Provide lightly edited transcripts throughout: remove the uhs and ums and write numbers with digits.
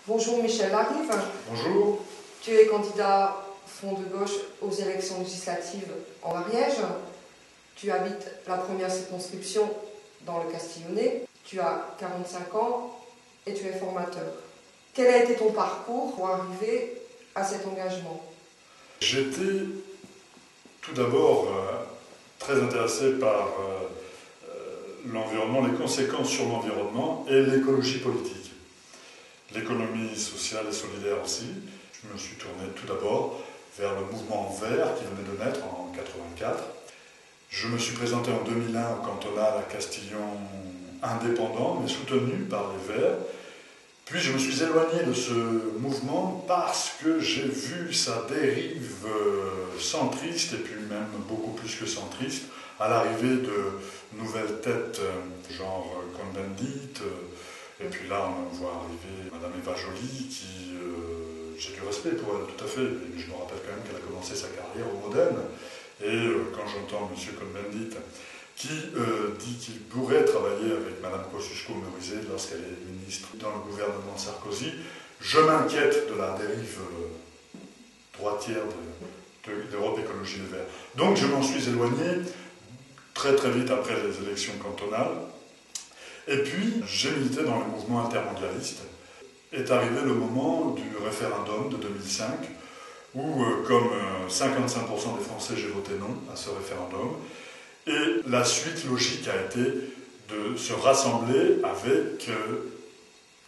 Bonjour Michel Larive. Bonjour. Tu es candidat Front de gauche aux élections législatives en Ariège. Tu habites la première circonscription dans le Castillonnais. Tu as 45 ans et tu es formateur. Quel a été ton parcours pour arriver à cet engagement? J'étais tout d'abord très intéressé par l'environnement, les conséquences sur l'environnement et l'écologie politique. L'économie sociale et solidaire aussi. Je me suis tourné tout d'abord vers le mouvement vert qui venait de naître en 1984. Je me suis présenté en 2001 au cantonal à Castillon indépendant, mais soutenu par les Verts. Puis je me suis éloigné de ce mouvement parce que j'ai vu sa dérive centriste, et puis même beaucoup plus que centriste, à l'arrivée de nouvelles têtes, genre Cohn-Bendit, et puis là on voit arriver Madame Eva Joly, qui, j'ai du respect pour elle tout à fait, mais je me rappelle quand même qu'elle a commencé sa carrière au Modène, et quand j'entends M. Cohn-Bendit qui dit qu'il pourrait travailler avec Mme Kosciusko-Morizet lorsqu'elle est ministre dans le gouvernement Sarkozy, je m'inquiète de la dérive droitière d'Europe Écologie Les Verts. Donc je m'en suis éloigné très très vite après les élections cantonales. Et puis j'ai milité dans le mouvement altermondialiste. Est arrivé le moment du référendum de 2005, où comme 55% des Français, j'ai voté non à ce référendum. Et la suite logique a été de se rassembler avec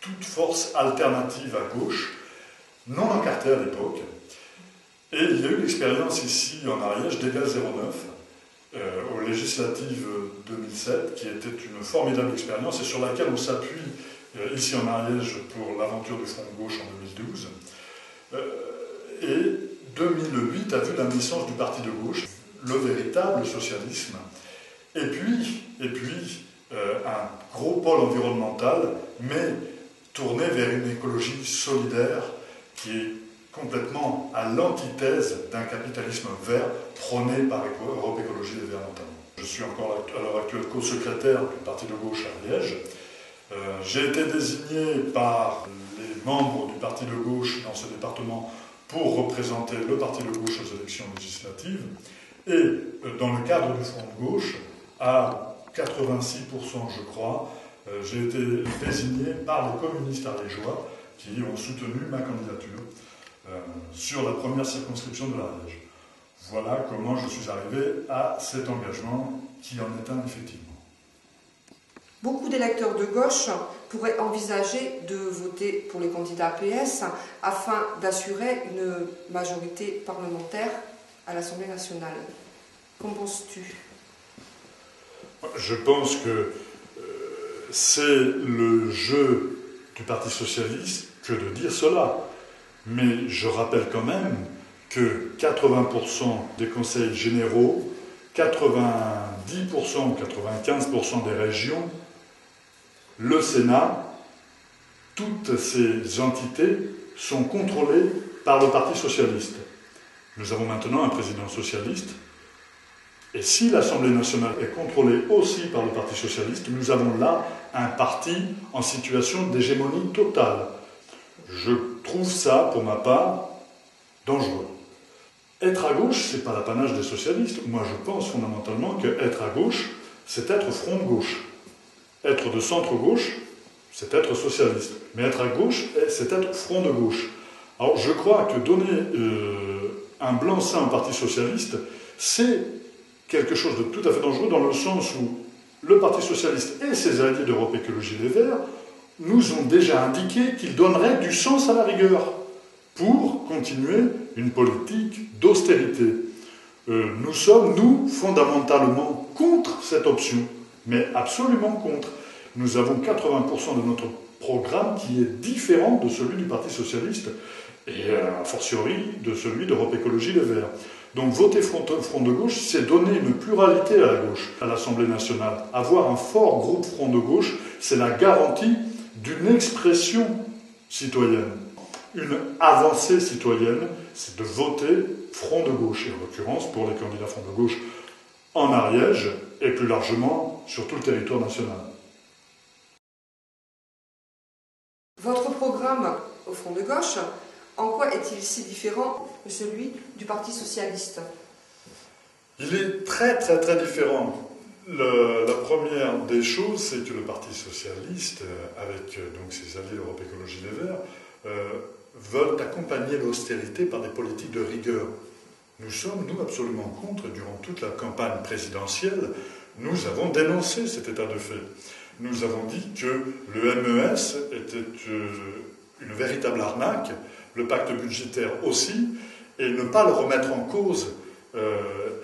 toute force alternative à gauche, non encartée à l'époque. Et il y a eu l'expérience ici en Ariège d'Égal 09, aux législatives 2007, qui était une formidable expérience et sur laquelle on s'appuie ici en Ariège pour l'aventure du Front de gauche en 2012. Et 2008 a vu la naissance du Parti de gauche, le véritable socialisme, et puis un gros pôle environnemental, mais tourné vers une écologie solidaire qui est complètement à l'antithèse d'un capitalisme vert prôné par Europe Écologie Les Verts notamment. Je suis encore à l'heure actuelle co-secrétaire du Parti de gauche à Liège. J'ai été désigné par les membres du Parti de gauche dans ce département pour représenter le Parti de gauche aux élections législatives. Et dans le cadre du Front de gauche, à 86%, je crois, j'ai été désigné par les communistes ariégeois qui ont soutenu ma candidature sur la première circonscription de l'Ariège. Voilà comment je suis arrivé à cet engagement qui en est un, effectivement. Beaucoup d'électeurs de gauche pourraient envisager de voter pour les candidats PS afin d'assurer une majorité parlementaire à l'Assemblée nationale. Qu'en penses-tu? Je pense que c'est le jeu du Parti socialiste que de dire cela. Mais je rappelle quand même que 80% des conseils généraux, 90% ou 95% des régions, le Sénat, toutes ces entités sont contrôlées par le Parti socialiste. Nous avons maintenant un président socialiste. Et si l'Assemblée nationale est contrôlée aussi par le Parti socialiste, nous avons là un parti en situation d'hégémonie totale. Je trouve ça, pour ma part, dangereux. Être à gauche, c'est pas l'apanage des socialistes. Moi, je pense fondamentalement qu'être à gauche, c'est être front de gauche. Être de centre-gauche, c'est être socialiste. Mais être à gauche, c'est être front de gauche. Alors, je crois que donner un blanc-seing au Parti socialiste, c'est quelque chose de tout à fait dangereux dans le sens où le Parti socialiste et ses alliés d'Europe Écologie Les Verts nous ont déjà indiqué qu'ils donneraient du sens à la rigueur pour continuer une politique d'austérité. Nous sommes, nous, fondamentalement contre cette option, mais absolument contre. Nous avons 80% de notre programme qui est différent de celui du Parti socialiste et a fortiori de celui d'Europe Écologie Les Verts. Donc voter front de gauche, c'est donner une pluralité à la gauche, à l'Assemblée nationale. Avoir un fort groupe front de gauche, c'est la garantie d'une expression citoyenne. Une avancée citoyenne, c'est de voter front de gauche, et en l'occurrence pour les candidats front de gauche en Ariège, et plus largement sur tout le territoire national. Votre programme au Front de gauche, en quoi est-il si différent de celui du Parti socialiste? Il est très très très différent. La première des choses, c'est que le Parti socialiste, avec donc ses alliés l'Europe Écologie Les Verts, veulent accompagner l'austérité par des politiques de rigueur. Nous sommes, nous, absolument contre. Durant toute la campagne présidentielle, nous avons dénoncé cet état de fait. Nous avons dit que le MES était une véritable arnaque, le pacte budgétaire aussi, et ne pas le remettre en cause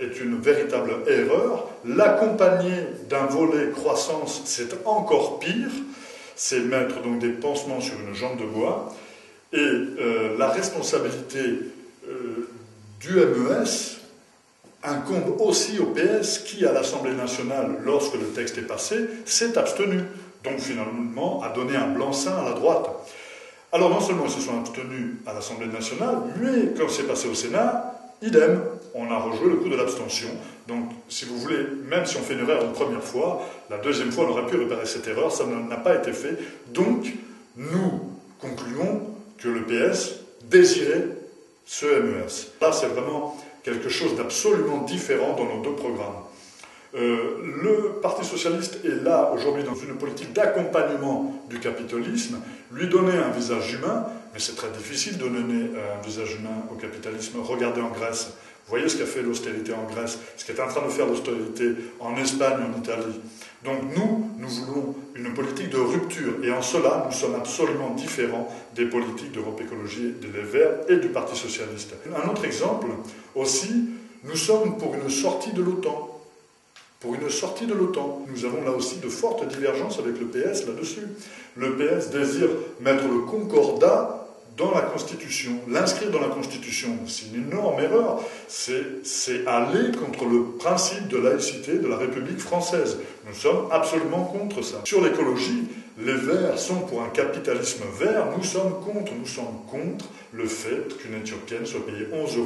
est une véritable erreur. L'accompagner d'un volet croissance, c'est encore pire. C'est mettre donc des pansements sur une jambe de bois. Et la responsabilité du MES incombe aussi au PS qui, à l'Assemblée nationale, lorsque le texte est passé, s'est abstenu. Donc finalement a donné un blanc-seing à la droite. Alors non seulement ils se sont abstenus à l'Assemblée nationale, mais quand c'est passé au Sénat, idem, on a rejoué le coup de l'abstention. Donc, si vous voulez, même si on fait une erreur une première fois, la deuxième fois, on aurait pu réparer cette erreur, ça n'a pas été fait. Donc, nous concluons que le PS désirait ce MES. Là, c'est vraiment quelque chose d'absolument différent dans nos deux programmes. Le Parti socialiste est là aujourd'hui dans une politique d'accompagnement du capitalisme, lui donner un visage humain, mais c'est très difficile de donner un visage humain au capitalisme. Regardez en Grèce, vous voyez ce qu'a fait l'austérité en Grèce, ce qu'est en train de faire l'austérité en Espagne, en Italie. Donc nous voulons une politique de rupture, et en cela, nous sommes absolument différents des politiques d'Europe Écologie, des Verts et du Parti socialiste. Un autre exemple aussi, nous sommes pour une sortie de l'OTAN. Pour une sortie de l'OTAN. Nous avons là aussi de fortes divergences avec le PS là-dessus. Le PS désire mettre le concordat dans la Constitution, l'inscrire dans la Constitution. C'est une énorme erreur. C'est aller contre le principe de laïcité de la République française. Nous sommes absolument contre ça. Sur l'écologie, les Verts sont pour un capitalisme vert. Nous sommes contre le fait qu'une Éthiopienne soit payée 11 €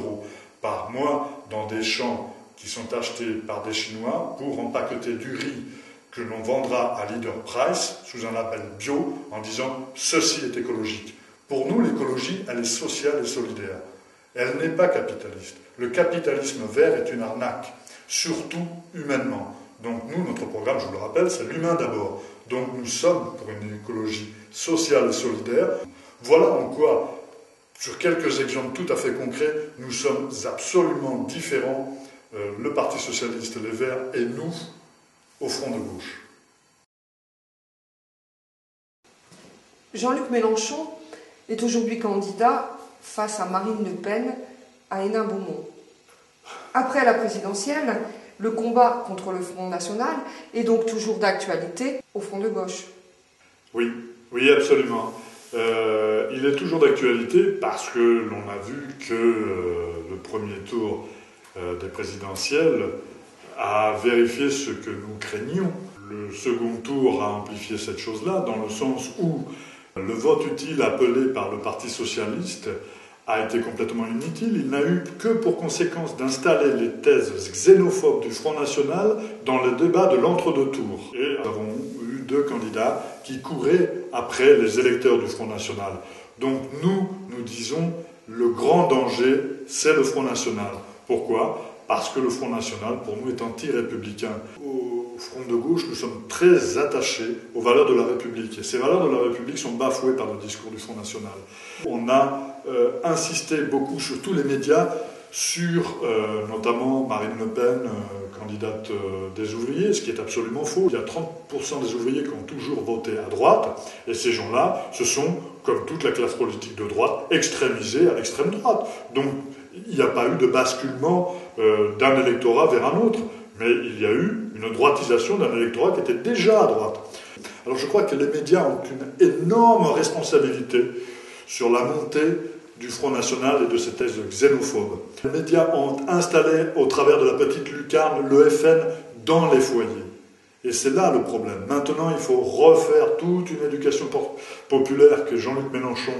par mois dans des champs qui sont achetés par des Chinois pour empaqueter du riz que l'on vendra à Leader Price sous un label bio en disant « ceci est écologique ». Pour nous, l'écologie, elle est sociale et solidaire. Elle n'est pas capitaliste. Le capitalisme vert est une arnaque, surtout humainement. Donc nous, notre programme, je vous le rappelle, c'est l'humain d'abord. Donc nous sommes pour une écologie sociale et solidaire. Voilà en quoi, sur quelques exemples tout à fait concrets, nous sommes absolument différents, le Parti socialiste, les Verts et nous, au Front de gauche. Jean-Luc Mélenchon est aujourd'hui candidat face à Marine Le Pen à Hénin-Beaumont. Après la présidentielle, le combat contre le Front National est donc toujours d'actualité au Front de gauche. Oui, absolument. Il est toujours d'actualité parce que l'on a vu que le premier tour des présidentielles a vérifié ce que nous craignions. Le second tour a amplifié cette chose-là dans le sens où le vote utile appelé par le Parti socialiste a été complètement inutile. Il n'a eu que pour conséquence d'installer les thèses xénophobes du Front National dans le débat de l'entre-deux tours. Et nous avons eu 2 candidats qui couraient après les électeurs du Front National. Donc nous disons, le grand danger, c'est le Front National. Pourquoi ? Parce que le Front National, pour nous, est anti-républicain. Au Front de gauche, nous sommes très attachés aux valeurs de la République. Et ces valeurs de la République sont bafouées par le discours du Front National. On a insisté beaucoup sur tous les médias, sur notamment Marine Le Pen, candidate des ouvriers, ce qui est absolument faux. Il y a 30% des ouvriers qui ont toujours voté à droite, et ces gens-là, ce sont, comme toute la classe politique de droite, extrémisés à l'extrême droite. Donc, il n'y a pas eu de basculement d'un électorat vers un autre, mais il y a eu une droitisation d'un électorat qui était déjà à droite. Alors je crois que les médias ont une énorme responsabilité sur la montée du Front National et de ces thèses xénophobes. Les médias ont installé, au travers de la petite lucarne, le FN dans les foyers. Et c'est là le problème. Maintenant, il faut refaire toute une éducation populaire que Jean-Luc Mélenchon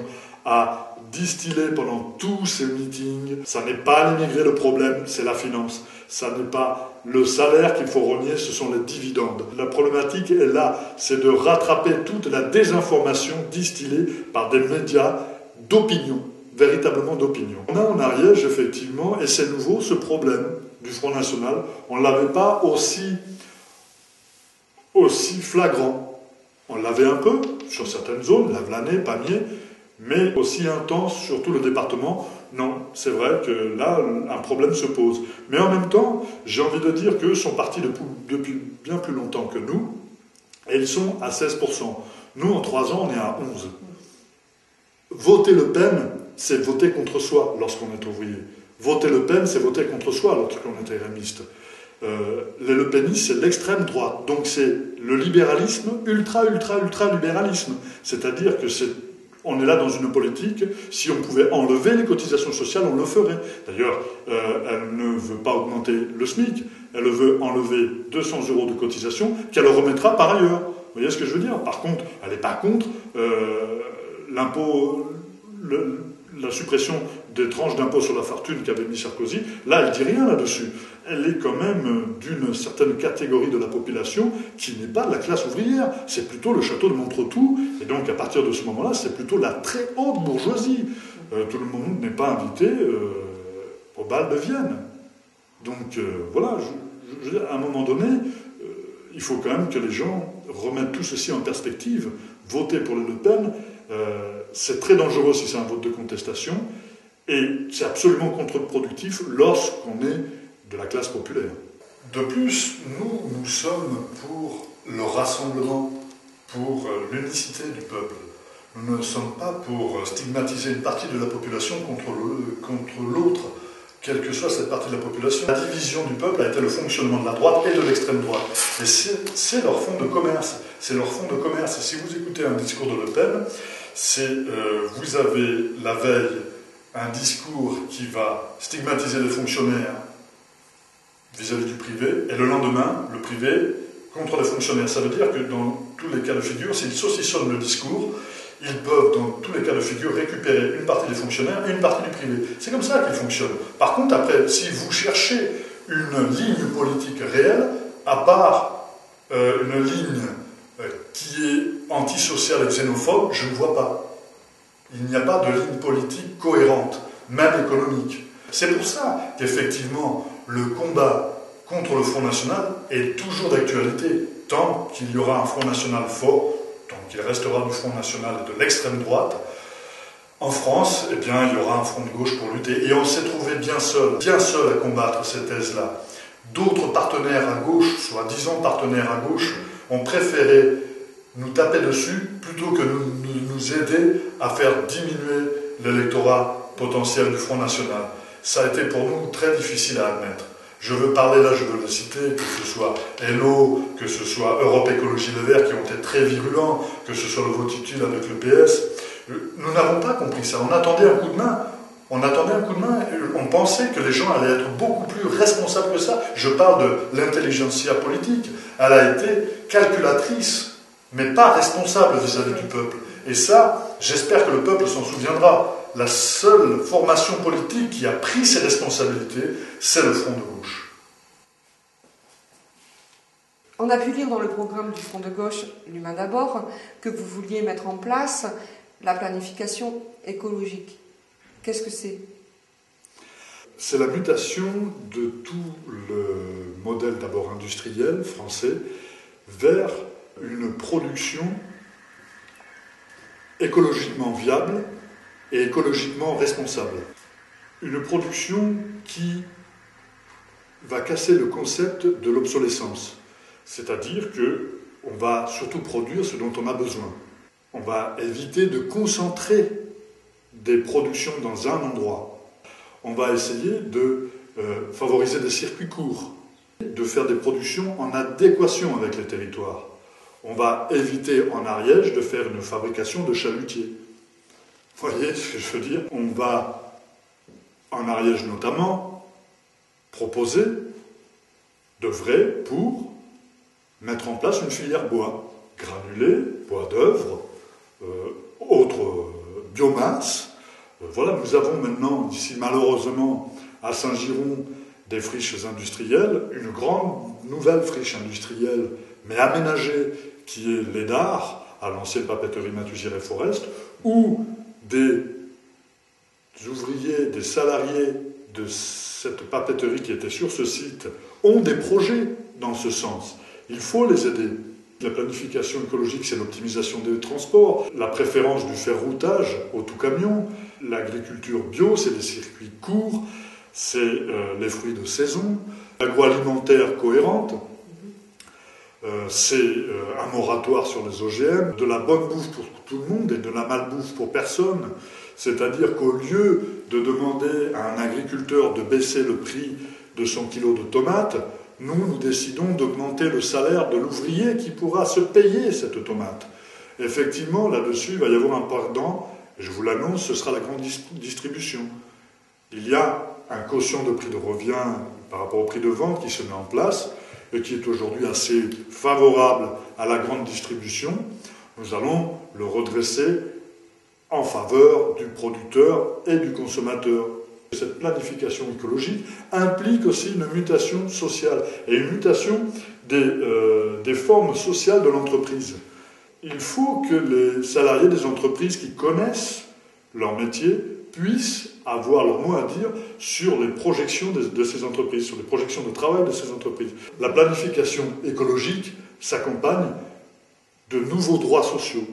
a distillé pendant tous ces meetings. Ça n'est pas l'immigré le problème, c'est la finance. Ça n'est pas le salaire qu'il faut renier, ce sont les dividendes. La problématique est là, c'est de rattraper toute la désinformation distillée par des médias d'opinion, véritablement d'opinion. On a en Ariège, effectivement, et c'est nouveau, ce problème du Front National. On ne l'avait pas aussi flagrant. On l'avait un peu sur certaines zones, Lavelanet, Pamiers, mais aussi intense sur tout le département. Non, c'est vrai que là, un problème se pose. Mais en même temps, j'ai envie de dire qu'eux sont partis depuis bien plus longtemps que nous, et ils sont à 16%. Nous, en 3 ans, on est à 11%. Voter Le Pen, c'est voter contre soi lorsqu'on est ouvrier. Voter Le Pen, c'est voter contre soi lorsqu'on est RMiste. Les Le Penistes, c'est l'extrême droite. Donc c'est le libéralisme, ultra-libéralisme. C'est-à-dire que on est là dans une politique, si on pouvait enlever les cotisations sociales, on le ferait. D'ailleurs, elle ne veut pas augmenter le SMIC, elle veut enlever 200 € de cotisation qu'elle remettra par ailleurs. Vous voyez ce que je veux dire? Par contre, elle n'est pas contre l'impôt, la suppression des tranches d'impôt sur la fortune qu'avait mis Sarkozy. Là, elle ne dit rien là-dessus. Elle est quand même d'une certaine catégorie de la population qui n'est pas de la classe ouvrière. C'est plutôt le château de Montretout. Et donc, à partir de ce moment-là, c'est plutôt la très haute bourgeoisie. Tout le monde n'est pas invité au bal de Vienne. Donc, voilà, je veux dire, à un moment donné, il faut quand même que les gens remettent tout ceci en perspective. Voter pour Le Pen, c'est très dangereux si c'est un vote de contestation. Et c'est absolument contre-productif lorsqu'on est de la classe populaire. De plus, nous sommes pour le rassemblement, pour l'unicité du peuple. Nous ne sommes pas pour stigmatiser une partie de la population contre l'autre, quelle que soit cette partie de la population. La division du peuple a été le fonctionnement de la droite et de l'extrême droite. Et c'est leur fond de commerce. C'est leur fond de commerce. Et si vous écoutez un discours de Le Pen, vous avez la veille un discours qui va stigmatiser les fonctionnaires vis-à-vis du privé, et le lendemain, le privé contre les fonctionnaires. Ça veut dire que dans tous les cas de figure, s'ils saucissonnent le discours, ils peuvent, dans tous les cas de figure, récupérer une partie des fonctionnaires et une partie du privé. C'est comme ça qu'ils fonctionnent. Par contre, après, si vous cherchez une ligne politique réelle, à part une ligne qui est antisociale et xénophobe, je ne vois pas. Il n'y a pas de ligne politique cohérente, même économique. C'est pour ça qu'effectivement, le combat contre le Front National est toujours d'actualité. Tant qu'il y aura un Front National fort, tant qu'il restera du Front National et de l'extrême droite, en France, eh bien, il y aura un front de gauche pour lutter. Et on s'est trouvé bien seul à combattre ces thèses-là. D'autres partenaires à gauche, soi-disant partenaires à gauche, ont préféré nous taper dessus plutôt que nous aider à faire diminuer l'électorat potentiel du Front National. Ça a été pour nous très difficile à admettre. Je veux parler là, je veux le citer, que ce soit Hello, que ce soit Europe Écologie Les Verts qui ont été très virulents, que ce soit le vote utile avec le PS. Nous n'avons pas compris ça. On attendait un coup de main. On pensait que les gens allaient être beaucoup plus responsables que ça. Je parle de l'intelligentsia politique. Elle a été calculatrice, mais pas responsable vis-à-vis du peuple. Et ça, j'espère que le peuple s'en souviendra. La seule formation politique qui a pris ses responsabilités, c'est le Front de gauche. On a pu lire dans le programme du Front de gauche, l'Humain d'abord, que vous vouliez mettre en place la planification écologique. Qu'est-ce que c'est? C'est la mutation de tout le modèle d'abord industriel français vers une production écologiquement viable et écologiquement responsable. Une production qui va casser le concept de l'obsolescence. C'est-à-dire qu'on va surtout produire ce dont on a besoin. On va éviter de concentrer des productions dans un endroit. On va essayer de favoriser des circuits courts, de faire des productions en adéquation avec les territoires. On va éviter en Ariège de faire une fabrication de chalutiers. Vous voyez ce que je veux dire? On va, en Ariège notamment, proposer d'œuvrer pour mettre en place une filière bois. Granulés, bois d'œuvre, autres biomasse. Voilà, nous avons maintenant, ici malheureusement, à Saint-Giron, des friches industrielles, une grande nouvelle friche industrielle, mais aménagée, qui est l'EDAR, à l'ancienne papeterie Mathusier et Forest, où des ouvriers, des salariés de cette papeterie qui était sur ce site ont des projets dans ce sens. Il faut les aider. La planification écologique, c'est l'optimisation des transports, la préférence du ferroutage au tout camion, l'agriculture bio, c'est des circuits courts, c'est les fruits de saison, l'agroalimentaire cohérente, c'est un moratoire sur les OGM, de la bonne bouffe pour tout le monde et de la malbouffe pour personne. C'est-à-dire qu'au lieu de demander à un agriculteur de baisser le prix de son kilo de tomates, nous décidons d'augmenter le salaire de l'ouvrier qui pourra se payer cette tomate. Effectivement, là-dessus, il va y avoir un perdant, et je vous l'annonce, ce sera la grande distribution. Il y a un quotient de prix de revient par rapport au prix de vente qui se met en place, et qui est aujourd'hui assez favorable à la grande distribution. Nous allons le redresser en faveur du producteur et du consommateur. Cette planification écologique implique aussi une mutation sociale et une mutation des formes sociales de l'entreprise. Il faut que les salariés des entreprises qui connaissent leur métier puissent avoir leur mot à dire sur les projections de ces entreprises, sur les projections de travail de ces entreprises. La planification écologique s'accompagne de nouveaux droits sociaux.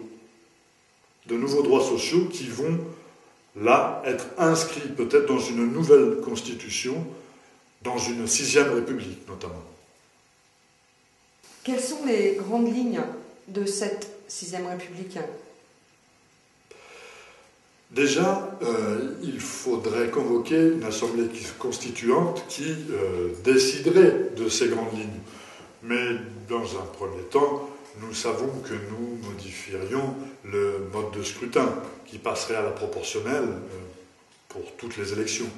De nouveaux droits sociaux qui vont, là, être inscrits peut-être dans une nouvelle constitution, dans une 6e République notamment. Quelles sont les grandes lignes de cette 6e République ? Déjà, il faudrait convoquer une assemblée constituante qui déciderait de ces grandes lignes. Mais dans un premier temps, nous savons que nous modifierions le mode de scrutin qui passerait à la proportionnelle pour toutes les élections.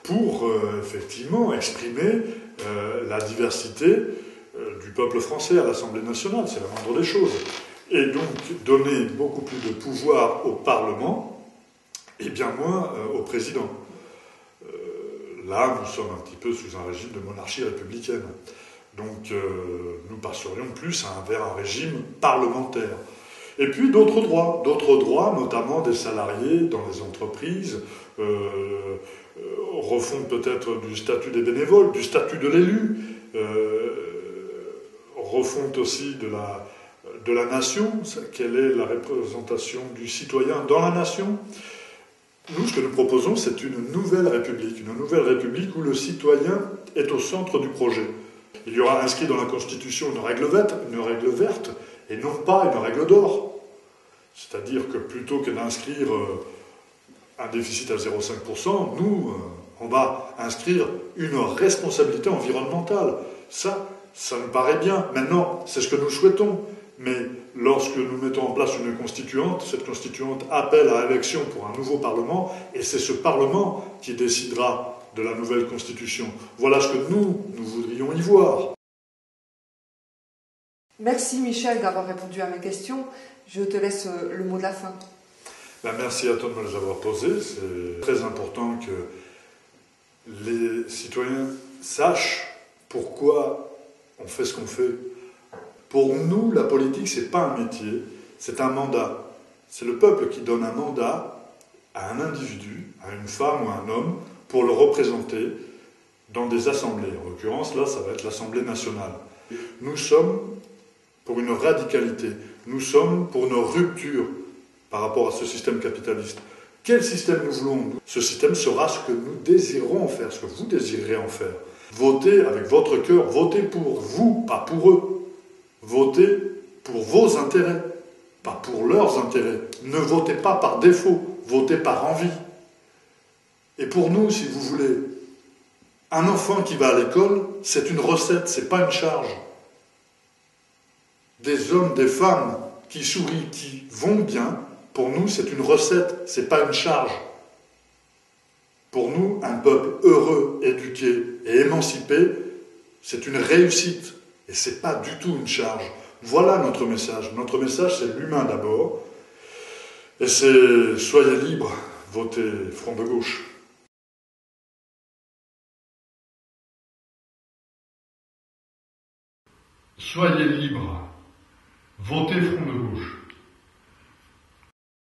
Pour effectivement exprimer la diversité du peuple français à l'Assemblée nationale, c'est la moindre des choses. Et donc donner beaucoup plus de pouvoir au Parlement et bien moins au président. Là, nous sommes un petit peu sous un régime de monarchie républicaine. Donc, nous passerions plus vers un régime parlementaire. Et puis d'autres droits, notamment des salariés dans les entreprises, refonte peut-être du statut des bénévoles, du statut de l'élu, refonte aussi de la nation, quelle est la représentation du citoyen dans la nation. Nous, ce que nous proposons, c'est une nouvelle république où le citoyen est au centre du projet. Il y aura inscrit dans la Constitution une règle verte et non pas une règle d'or. C'est-à-dire que plutôt que d'inscrire un déficit à 0,5%, nous, on va inscrire une responsabilité environnementale. Ça nous paraît bien. Maintenant, c'est ce que nous souhaitons. Mais lorsque nous mettons en place une constituante, cette constituante appelle à élection pour un nouveau Parlement, et c'est ce Parlement qui décidera de la nouvelle Constitution. Voilà ce que nous voudrions y voir. Merci Michel d'avoir répondu à mes questions. Je te laisse le mot de la fin. Merci à toi de me les avoir posées. C'est très important que les citoyens sachent pourquoi on fait ce qu'on fait. Pour nous, la politique, ce n'est pas un métier, c'est un mandat. C'est le peuple qui donne un mandat à un individu, à une femme ou à un homme, pour le représenter dans des assemblées. En l'occurrence, là, ça va être l'Assemblée nationale. Nous sommes pour une radicalité. Nous sommes pour une rupture par rapport à ce système capitaliste. Quel système nous voulons ? Ce système sera ce que nous désirons en faire, ce que vous désirez en faire. Votez avec votre cœur, votez pour vous, pas pour eux. Votez pour vos intérêts, pas pour leurs intérêts. Ne votez pas par défaut, votez par envie. Et pour nous, si vous voulez, un enfant qui va à l'école, c'est une recette, c'est pas une charge. Des hommes, des femmes qui sourient, qui vont bien, pour nous, c'est une recette, c'est pas une charge. Pour nous, un peuple heureux, éduqué et émancipé, c'est une réussite. Et ce n'est pas du tout une charge. Voilà notre message. Notre message, c'est l'humain d'abord. Et c'est « Soyez libres, votez Front de gauche ». Soyez libres, votez Front de gauche.